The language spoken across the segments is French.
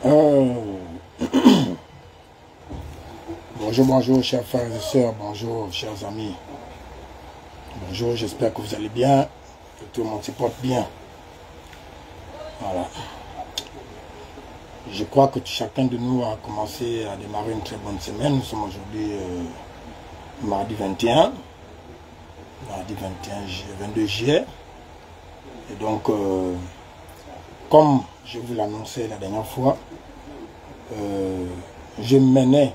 Bonjour, bonjour, chers frères et sœurs, bonjour, chers amis. Bonjour, j'espère que vous allez bien, que tout le monde se porte bien. Voilà. Je crois que chacun de nous a commencé à démarrer une très bonne semaine. Nous sommes aujourd'hui mardi 21. Mardi 22 juillet. Et donc, comme je vous l'annonçais la dernière fois, j'avais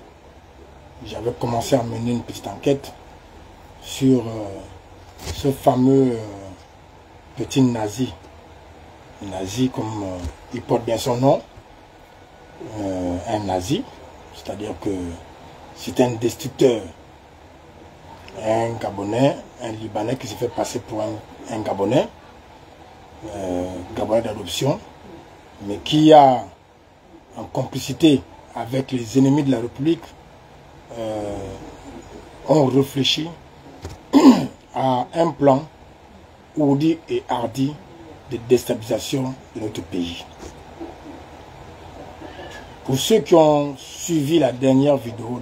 commencé à mener une petite enquête sur ce fameux petit nazi. Nazi, comme il porte bien son nom, un nazi, c'est-à-dire que c'est un destructeur, un Gabonais, un Libanais qui se fait passer pour un Gabonais, Gabonais d'adoption, mais qui a, en complicité avec les ennemis de la République, ont réfléchi à un plan ourdi et hardi de déstabilisation de notre pays. Pour ceux qui ont suivi la dernière vidéo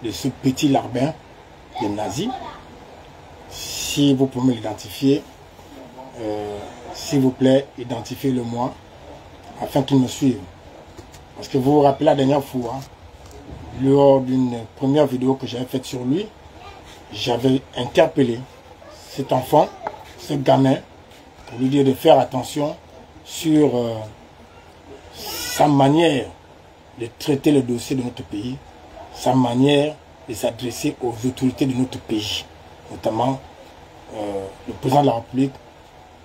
de ce petit larbin de nazi, si vous pouvez l'identifier, s'il vous plaît, identifiez-le moi, afin qu'il me suive. Parce que vous vous rappelez la dernière fois, lors d'une première vidéo que j'avais faite sur lui, j'avais interpellé cet enfant, ce gamin, pour lui dire de faire attention sur sa manière de traiter le dossier de notre pays, sa manière de s'adresser aux autorités de notre pays, notamment le président de la République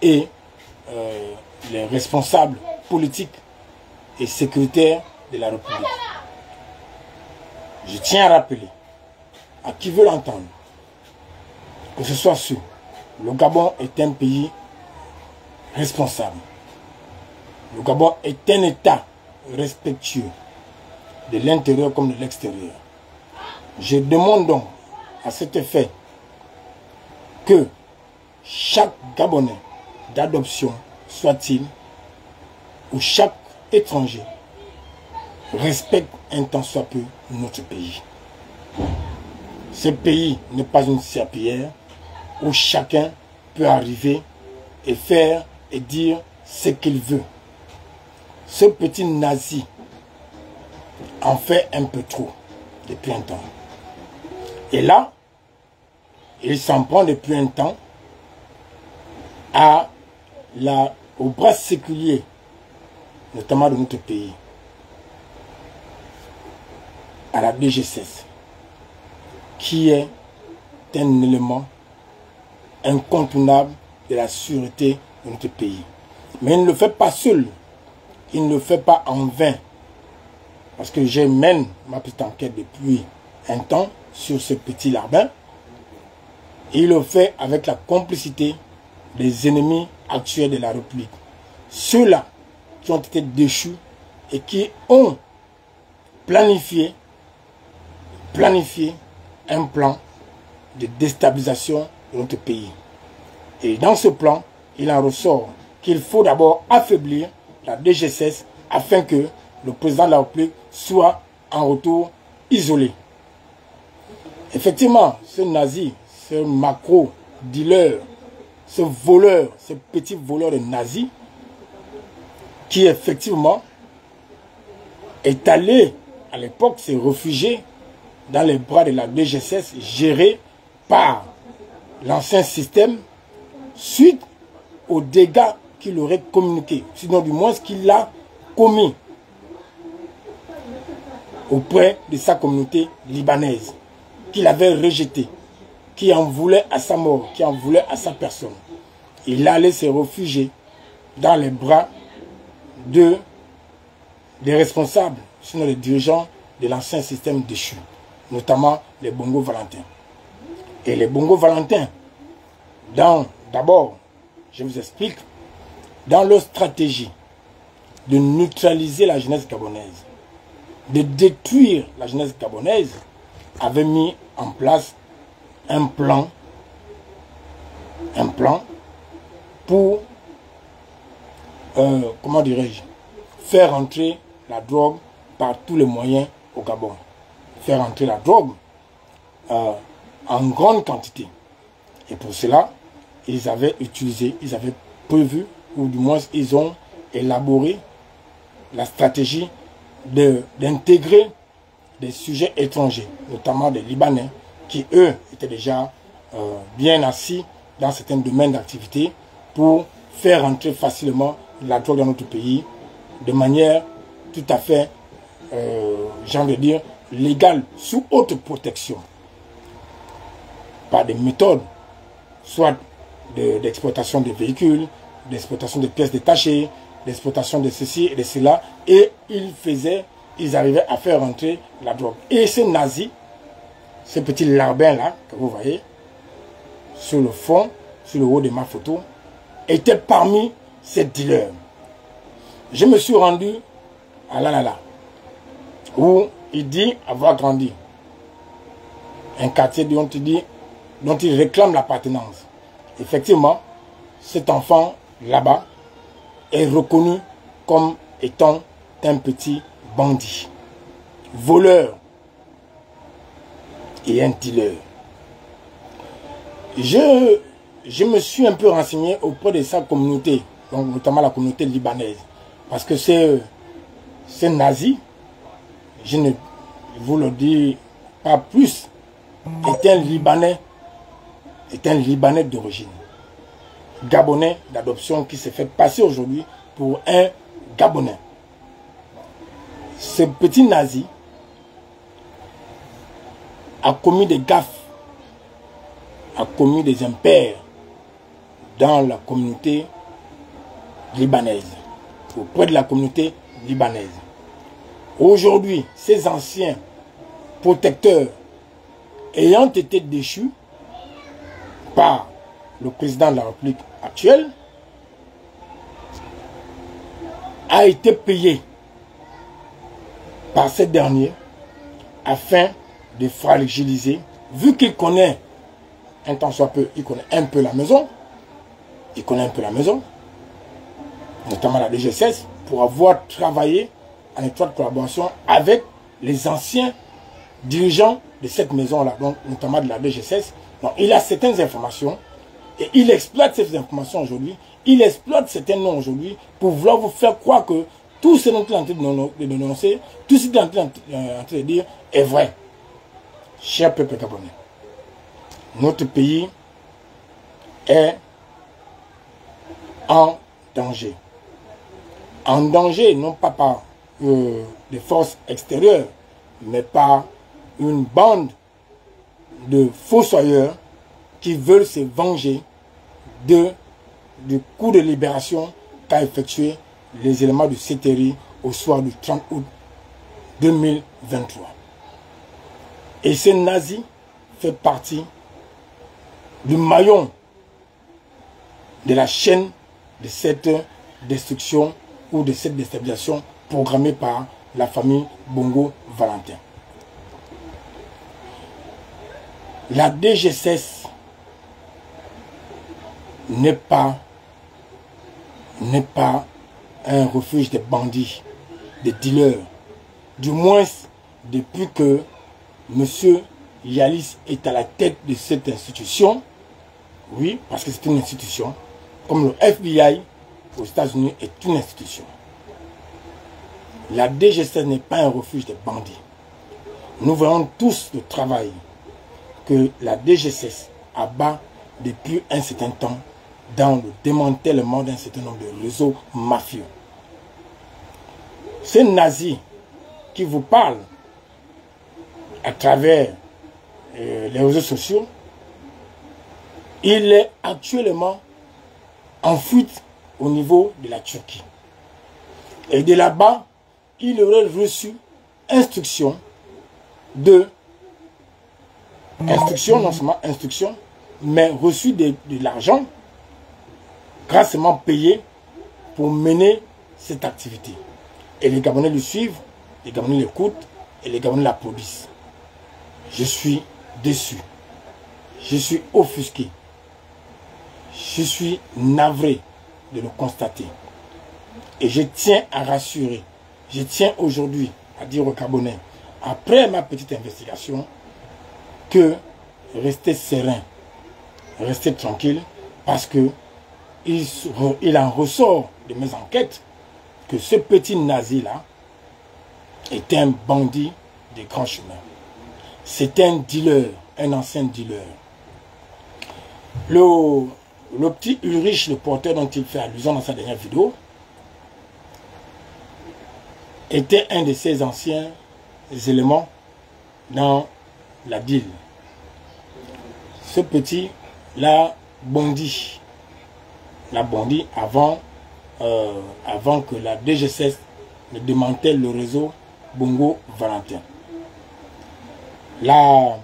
et les responsables politiques et sécuritaires de la République. Je tiens à rappeler à qui veut l'entendre que ce soit sûr, le Gabon est un pays responsable. Le Gabon est un État respectueux de l'intérieur comme de l'extérieur. Je demande donc à cet effet que chaque Gabonais d'adoption soit-il, ou chaque étranger, respecte un tant soit peu notre pays. Ce pays n'est pas une serpillière où chacun peut arriver et faire et dire ce qu'il veut. Ce petit nazi en fait un peu trop depuis un temps. Et là, il s'en prend depuis un temps au bras séculier, notamment de notre pays, à la DGSS, qui est un élément incontournable de la sûreté de notre pays. Mais il ne le fait pas seul, il ne le fait pas en vain, parce que je mène ma petite enquête depuis un temps sur ce petit larbin, et il le fait avec la complicité des ennemis actuels de la République. Ceux-là qui ont été déchus et qui ont planifié un plan de déstabilisation de notre pays. Et dans ce plan, il en ressort qu'il faut d'abord affaiblir la DGSS afin que le président de la République soit en retour isolé. Effectivement, ce nazi, ce macro-dealer, ce voleur, ce petit voleur de nazi, qui effectivement est allé, à l'époque, se réfugier dans les bras de la DGSS gérée par l'ancien système suite aux dégâts qu'il aurait communiqués, sinon du moins ce qu'il a commis auprès de sa communauté libanaise, qu'il avait rejetée, qui en voulait à sa mort, qui en voulait à sa personne. Il allait se réfugier dans les bras des responsables, sinon les dirigeants de l'ancien système déchu, notamment les Bongo Valentin. Et les Bongo Valentin, d'abord, je vous explique, dans leur stratégie de neutraliser la jeunesse gabonaise, de détruire la jeunesse gabonaise, avaient mis en place un plan pour, comment dirais-je, faire entrer la drogue par tous les moyens au Gabon. Faire entrer la drogue en grande quantité. Et pour cela, ils avaient prévu, ou du moins ils ont élaboré la stratégie d'intégrer des sujets étrangers, notamment des Libanais, qui eux étaient déjà bien assis dans certains domaines d'activité pour faire entrer facilement la drogue dans notre pays de manière tout à fait, j'ai envie de dire, légale, sous haute protection. Par des méthodes, soit d'exploitation des véhicules, d'exploitation des pièces détachées, d'exploitation de ceci et de cela, et ils arrivaient à faire entrer la drogue. Et ces nazis, ces petits larbins là, que vous voyez, sur le fond, sur le haut de ma photo, étaient parmi ces dealers. Je me suis rendu à Lanala, où il dit avoir grandi. Un quartier dont il réclame l'appartenance. Effectivement, cet enfant là-bas est reconnu comme étant un petit bandit, voleur et un dealer. Je me suis un peu renseigné auprès de sa communauté, donc notamment la communauté libanaise, parce que ces nazis, je ne vous le dis pas plus, est un Libanais d'origine, Gabonais d'adoption qui s'est fait passer aujourd'hui pour un Gabonais. Ce petit nazi a commis des gaffes, a commis des impairs dans la communauté libanaise, auprès de la communauté libanaise. Aujourd'hui, ces anciens protecteurs ayant été déchus par le président de la République actuelle, a été payé par ces derniers afin de fragiliser, vu qu'il connaît un tant soit peu, il connaît un peu la maison, notamment la DGSS, pour avoir travaillé en étroite collaboration avec les anciens dirigeants de cette maison-là, donc notamment de la DGSS. Donc, il a certaines informations et il exploite ces informations aujourd'hui, il exploite certains noms aujourd'hui pour vouloir vous faire croire que tout ce dont il est en train de dénoncer, tout ce qu'il est en train de dire est vrai. Cher peuple gabonais, notre pays est en danger. En danger, non pas par des forces extérieures, mais par une bande de fossoyeurs qui veulent se venger du coup de libération qu'a effectué les éléments du CTRI au soir du 30 août 2023. Et ce nazi fait partie du maillon de la chaîne de cette destruction ou de cette déstabilisation programmée par la famille Bongo-Valentin. La DGSS n'est pas un refuge des bandits, des dealers. Du moins, depuis que M. Yalis est à la tête de cette institution, oui, parce que c'est une institution, comme le FBI aux États-Unis est une institution. La DGSS n'est pas un refuge des bandits. Nous voyons tous le travail que la DGSS abat depuis un certain temps dans le démantèlement d'un certain nombre de réseaux mafieux. Ces nazis qui vous parlent à travers les réseaux sociaux, il est actuellement en fuite au niveau de la Turquie. Et de là-bas, il aurait reçu instruction non seulement instruction, mais reçu de l'argent grassement payé pour mener cette activité. Et les Gabonais le suivent, les Gabonais l'écoutent et les Gabonais l'applaudissent. Je suis déçu. Je suis offusqué. Je suis navré de le constater. Et je tiens à rassurer je tiens aujourd'hui à dire aux Gabonais, après ma petite investigation, que restez serein, restez tranquille, parce que il en ressort de mes enquêtes que ce petit nazi-là est un bandit de grand chemin. C'est un dealer, un ancien dealer. Le petit Ulrich, le porteur dont il fait allusion dans sa dernière vidéo, était un de ses anciens éléments dans la deal. Ce petit l'a bondi avant que la DGSS ne démantèle le réseau Bongo Valentin. La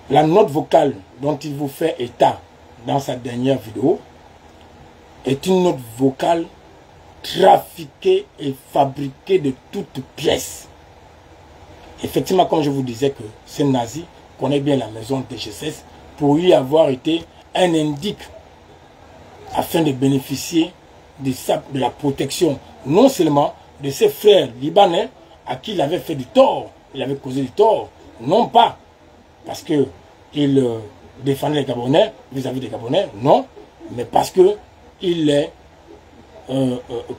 note vocale dont il vous fait état dans sa dernière vidéo est une note vocale trafiquée et fabriquée de toutes pièces. Effectivement, comme je vous disais que ce nazi connaît bien la maison DGSS pour y avoir été un indique afin de bénéficier de la protection non seulement de ses frères libanais à qui il avait fait du tort, il avait causé du tort, non pas parce qu'il défendait les Gabonais vis-à-vis des Gabonais, non, mais parce qu'il les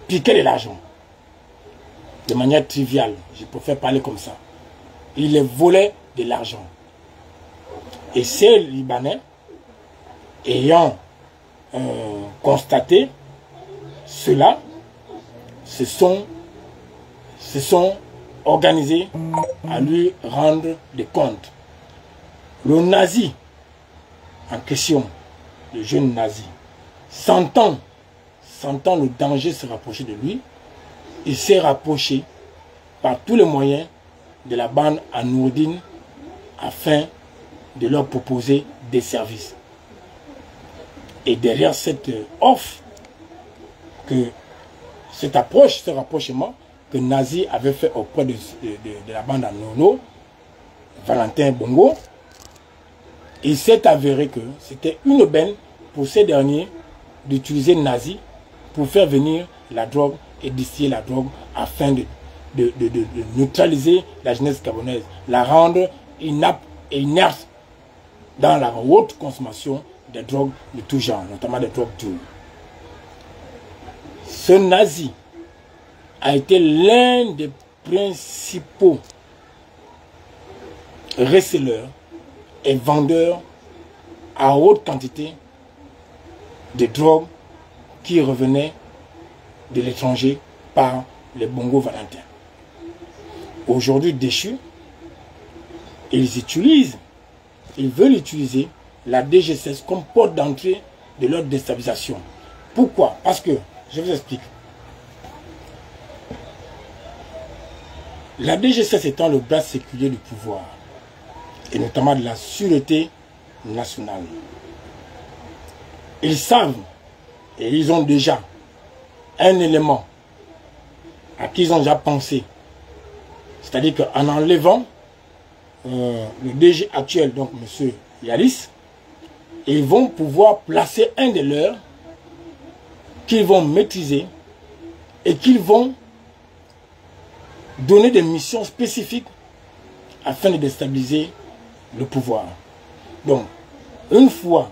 piquait de l'argent. De manière triviale, je préfère parler comme ça. Il les volait de l'argent. Et ces Libanais, ayant constaté cela, se sont organisés à lui rendre des comptes. Le nazi en question, le jeune nazi, sentant le danger se rapprocher de lui, il s'est rapproché par tous les moyens de la bande Anourdine afin de leur proposer des services. Et derrière cette offre, cette approche, ce rapprochement que Nazi avait fait auprès de la bande Anourdine, Valentin Bongo, il s'est avéré que c'était une aubaine pour ces derniers d'utiliser Nazi pour faire venir la drogue et distiller la drogue afin de neutraliser la jeunesse gabonaise, la rendre inapte et inerte dans la haute consommation des drogues de tout genre, notamment des drogues dures. Ce nazi a été l'un des principaux receleurs et vendeurs à haute quantité de drogues qui revenaient de l'étranger par les Bongo Valentin. Aujourd'hui déchus, ils veulent utiliser la DGSS comme porte d'entrée de leur déstabilisation. Pourquoi? Parce que, je vous explique, la DGSS étant le bras séculier du pouvoir, et notamment de la sûreté nationale, ils savent et ils ont déjà un élément à qui ils ont déjà pensé. C'est-à-dire qu'en enlevant le DG actuel, donc M. Yalis, ils vont pouvoir placer un de leurs qu'ils vont maîtriser et qu'ils vont donner des missions spécifiques afin de déstabiliser le pouvoir. Donc, une fois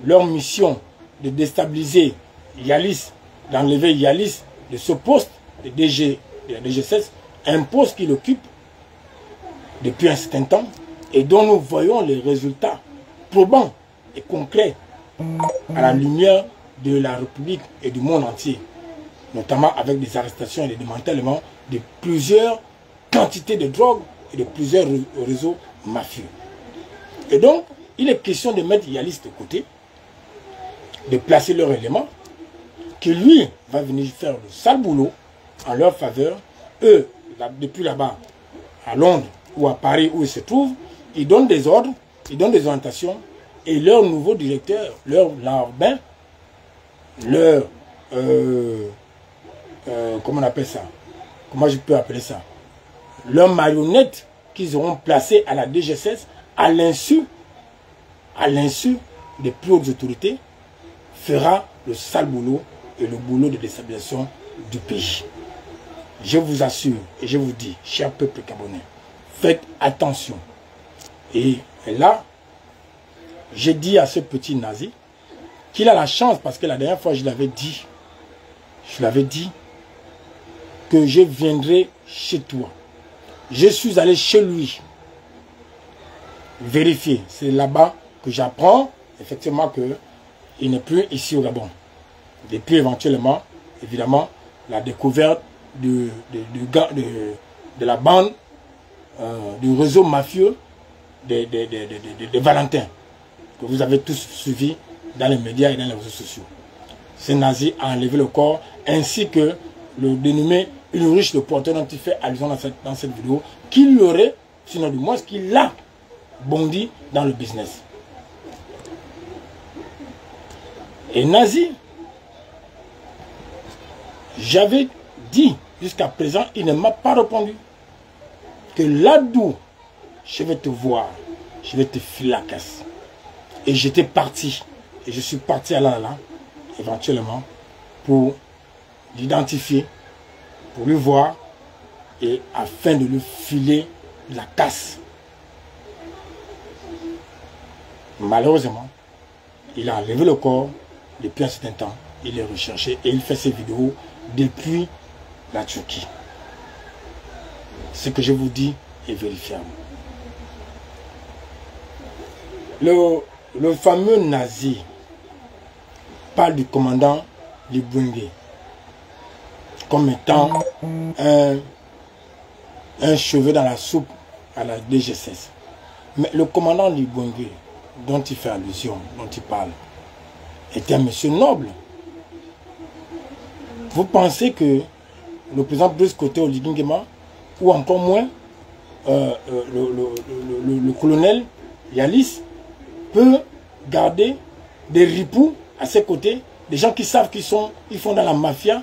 leur mission de déstabiliser Yalis, d'enlever Yalis de ce poste de DG de la DGSS, un poste qu'il occupe depuis un certain temps et dont nous voyons les résultats probants et concrets à la lumière de la République et du monde entier, notamment avec des arrestations et des démantèlements de plusieurs quantités de drogue et de plusieurs réseaux mafieux. Et donc, il est question de mettre Yalis de côté, de placer leur élément, qui lui va venir faire le sale boulot en leur faveur. Eux, depuis là-bas, à Londres ou à Paris où ils se trouvent, ils donnent des ordres, ils donnent des orientations, et leur nouveau directeur, leur larbin, leur comment on appelle ça? Comment je peux appeler ça? Leur marionnette qu'ils auront placée à la DGSS à l'insu des plus hautes autorités, fera le sale boulot et le boulot de déstabilisation du pays. je vous assure et je vous dis, cher peuple gabonais, faites attention. Et là, j'ai dit à ce petit nazi qu'il a la chance, parce que la dernière fois je l'avais dit que je viendrai chez toi. Je suis allé chez lui vérifier. C'est là-bas que j'apprends effectivement qu'il n'est plus ici au Gabon. Depuis éventuellement, évidemment, la découverte de la bande, du réseau mafieux de Valentin, que vous avez tous suivi dans les médias et dans les réseaux sociaux. Ce nazi a enlevé le corps, ainsi que le dénommé Ulrich, le porteur dont il fait allusion dans cette vidéo, qu'il aurait, sinon du moins qu'il a bondi dans le business. Et nazi, j'avais dit jusqu'à présent, il ne m'a pas répondu que là d'où je vais te voir, je vais te filer la casse. Et j'étais parti, et je suis parti à là, éventuellement, pour l'identifier, pour lui voir, et afin de lui filer la casse. Malheureusement, il a enlevé le corps depuis un certain temps, il est recherché et il fait ses vidéos depuis la Turquie. Ce que je vous dis est vérifiable. Le fameux nazi parle du commandant Libwenge comme étant un cheveu dans la soupe à la DG16. Mais le commandant Libwenge dont il fait allusion, dont il parle, était un monsieur noble. Vous pensez que le président Brice Côté Oligingema, ou encore moins le colonel Yalis, peut garder des ripoux à ses côtés, des gens qui savent qu'ils font dans la mafia,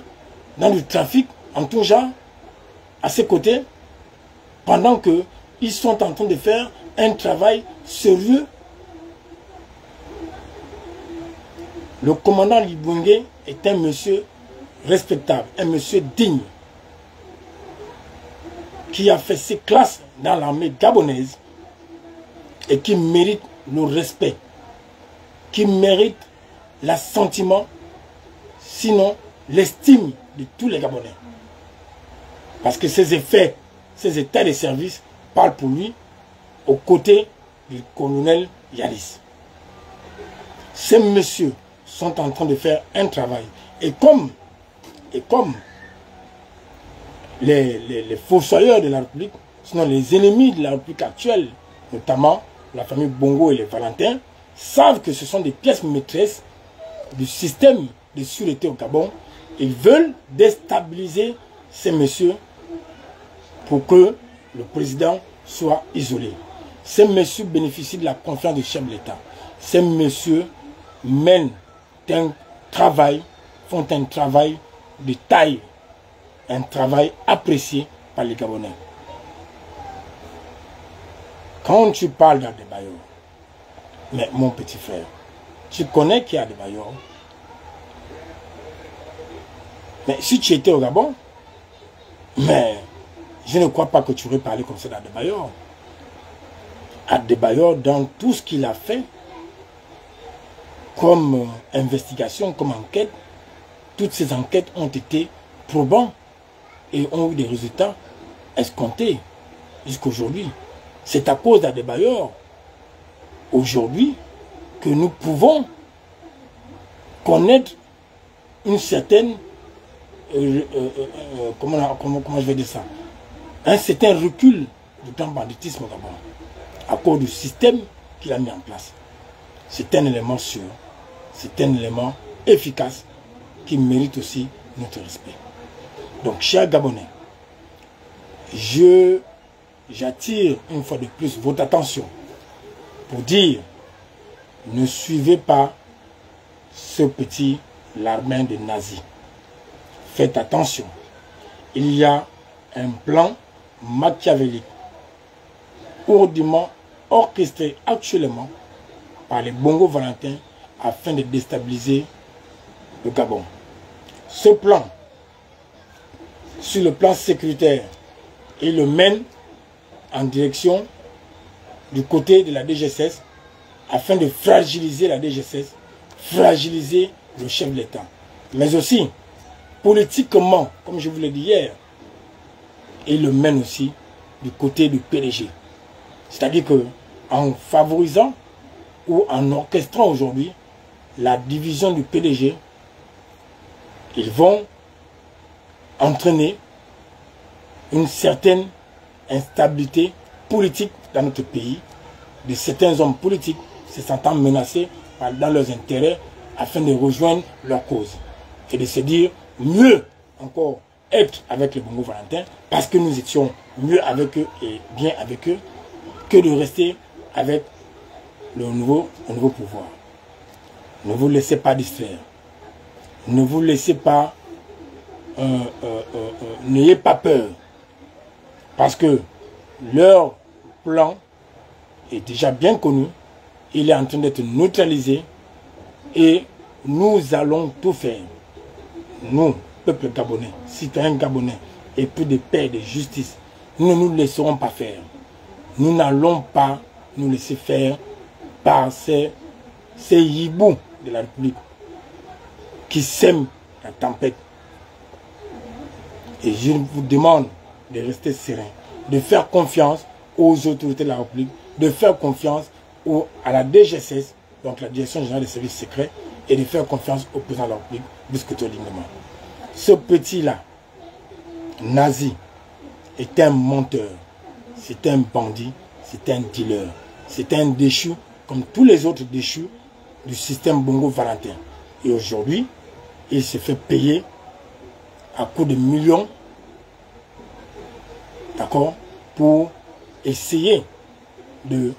dans le trafic, en tout genre, à ses côtés, pendant qu'ils sont en train de faire un travail sérieux. Le commandant Libwenge est un monsieur respectable, un monsieur digne, qui a fait ses classes dans l'armée gabonaise et qui mérite le respect, qui mérite l'assentiment, sinon l'estime de tous les Gabonais. Parce que ses effets, ses états de service parlent pour lui aux côtés du colonel Yalis. Ces messieurs sont en train de faire un travail. Et comme les fossoyeurs de la République, sinon les ennemis de la République actuelle, notamment la famille Bongo et les Valentins, savent que ce sont des pièces maîtresses du système de sûreté au Gabon. Ils veulent déstabiliser ces messieurs pour que le président soit isolé. Ces messieurs bénéficient de la confiance du chef de l'État. Ces messieurs mènent un travail, font un travail de taille, un travail apprécié par les Gabonais. Quand tu parles d'Adebayor, mais mon petit frère, tu connais qui est Adebayor? Mais si tu étais au Gabon, mais je ne crois pas que tu aurais parlé comme ça d'Adebayor. Adebayor, dans tout ce qu'il a fait, comme investigation, comme enquête, toutes ces enquêtes ont été probantes et ont eu des résultats escomptés jusqu'à aujourd'hui. C'est à cause d'Adebayor, aujourd'hui, que nous pouvons connaître une certaine, comment je vais dire ça, un certain recul du grand banditisme au Gabon, à cause du système qu'il a mis en place. C'est un élément sûr, c'est un élément efficace qui mérite aussi notre respect. Donc, chers Gabonais, j'attire une fois de plus votre attention pour dire, ne suivez pas ce petit larbin de nazi. Faites attention. Il y a un plan machiavélique, hautement orchestré actuellement par les Bongo Valentins afin de déstabiliser le Gabon. Ce plan sur le plan sécuritaire, il le mène en direction du côté de la DGSS afin de fragiliser la DGSS, fragiliser le chef de l'État. Mais aussi, politiquement, comme je vous l'ai dit hier, il le mène aussi du côté du PDG. C'est-à-dire que en favorisant ou en orchestrant aujourd'hui la division du PDG, ils vont entraîner une certaine instabilité politique dans notre pays, de certains hommes politiques se sentant menacés dans leurs intérêts afin de rejoindre leur cause et de se dire mieux encore être avec le Bongo Valentin parce que nous étions mieux avec eux et bien avec eux que de rester avec le nouveau pouvoir. Ne vous laissez pas distraire. Ne vous laissez pas, n'ayez pas peur. Parce que leur plan est déjà bien connu. Il est en train d'être neutralisé. Et nous allons tout faire. Nous, peuple gabonais, citoyens gabonais, et puis de paix et de justice, nous ne nous laisserons pas faire. Nous n'allons pas nous laisser faire par ces hiboux de la République qui sèment la tempête. Et je vous demande de rester serein, de faire confiance aux autorités de la République, de faire confiance à la DGSS, donc la Direction Générale des Services Secrets, et de faire confiance au président de la République, Biscuito Lignement. Ce petit-là, nazi, est un menteur, c'est un bandit, c'est un dealer, c'est un déchu, comme tous les autres déchus du système Bongo Valentin. Et aujourd'hui, il se fait payer à coups de millions, d'accord, pour essayer de